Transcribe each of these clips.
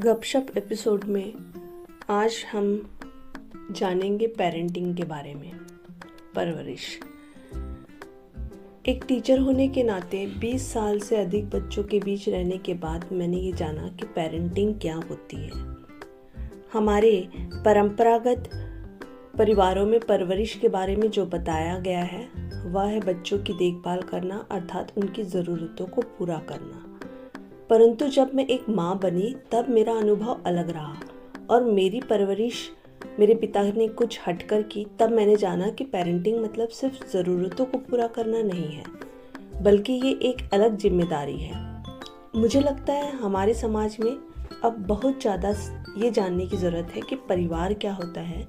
गपशप एपिसोड में आज हम जानेंगे पेरेंटिंग के बारे में। परवरिश। एक टीचर होने के नाते 20 साल से अधिक बच्चों के बीच रहने के बाद मैंने ये जाना कि पेरेंटिंग क्या होती है। हमारे परंपरागत परिवारों में परवरिश के बारे में जो बताया गया है वह है बच्चों की देखभाल करना, अर्थात उनकी ज़रूरतों को पूरा करना। परंतु जब मैं एक माँ बनी तब मेरा अनुभव अलग रहा और मेरी परवरिश मेरे पिता ने कुछ हटकर की। तब मैंने जाना कि पेरेंटिंग मतलब सिर्फ ज़रूरतों को पूरा करना नहीं है, बल्कि ये एक अलग जिम्मेदारी है। मुझे लगता है हमारे समाज में अब बहुत ज़्यादा ये जानने की ज़रूरत है कि परिवार क्या होता है।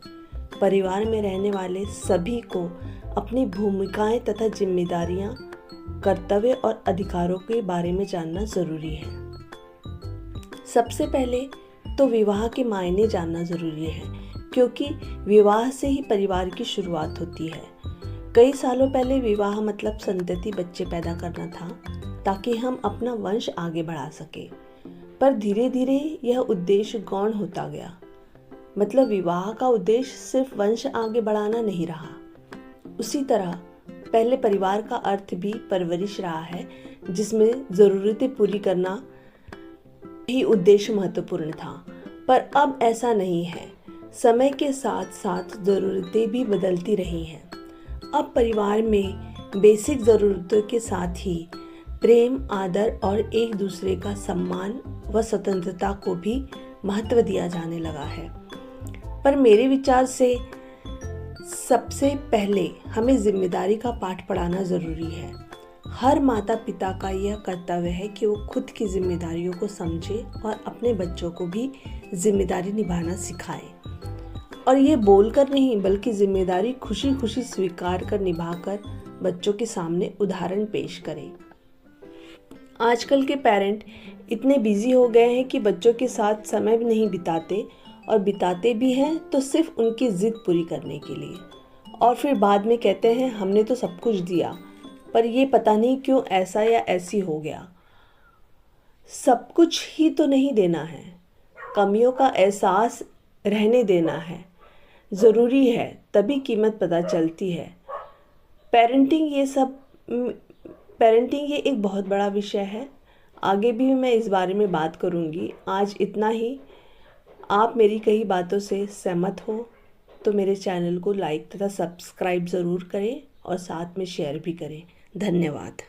परिवार में रहने वाले सभी को अपनी भूमिकाएं तथा जिम्मेदारियां, कर्तव्य और अधिकारों के बारे में जानना ज़रूरी है। सबसे पहले तो विवाह के मायने जानना ज़रूरी है, क्योंकि विवाह से ही परिवार की शुरुआत होती है। कई सालों पहले विवाह मतलब संतति, बच्चे पैदा करना था ताकि हम अपना वंश आगे बढ़ा सके। पर धीरे धीरे यह उद्देश्य गौण होता गया। मतलब विवाह का उद्देश्य सिर्फ वंश आगे बढ़ाना नहीं रहा। उसी तरह पहले परिवार का अर्थ भी परवरिश रहा है, जिसमें ज़रूरतें पूरी करना ही उद्देश्य महत्वपूर्ण था। पर अब ऐसा नहीं है। समय के साथ साथ ज़रूरतें भी बदलती रही हैं। अब परिवार में बेसिक ज़रूरतों के साथ ही प्रेम, आदर और एक दूसरे का सम्मान व स्वतंत्रता को भी महत्व दिया जाने लगा है। पर मेरे विचार से सबसे पहले हमें जिम्मेदारी का पाठ पढ़ाना ज़रूरी है। हर माता पिता का यह कर्तव्य है कि वो खुद की जिम्मेदारियों को समझे और अपने बच्चों को भी जिम्मेदारी निभाना सिखाए। और ये बोलकर नहीं, बल्कि जिम्मेदारी खुशी खुशी स्वीकार कर निभाकर बच्चों के सामने उदाहरण पेश करें। आजकल के पेरेंट इतने बिजी हो गए हैं कि बच्चों के साथ समय भी नहीं बिताते, और बिताते भी हैं तो सिर्फ उनकी ज़िद पूरी करने के लिए। और फिर बाद में कहते हैं हमने तो सब कुछ दिया, पर ये पता नहीं क्यों ऐसा या ऐसी हो गया। सब कुछ ही तो नहीं देना है, कमियों का एहसास रहने देना है, ज़रूरी है, तभी कीमत पता चलती है। पेरेंटिंग ये एक बहुत बड़ा विषय है। आगे भी मैं इस बारे में बात करूँगी। आज इतना ही। आप मेरी कई बातों से सहमत हो तो मेरे चैनल को लाइक तथा सब्सक्राइब ज़रूर करें और साथ में शेयर भी करें। धन्यवाद।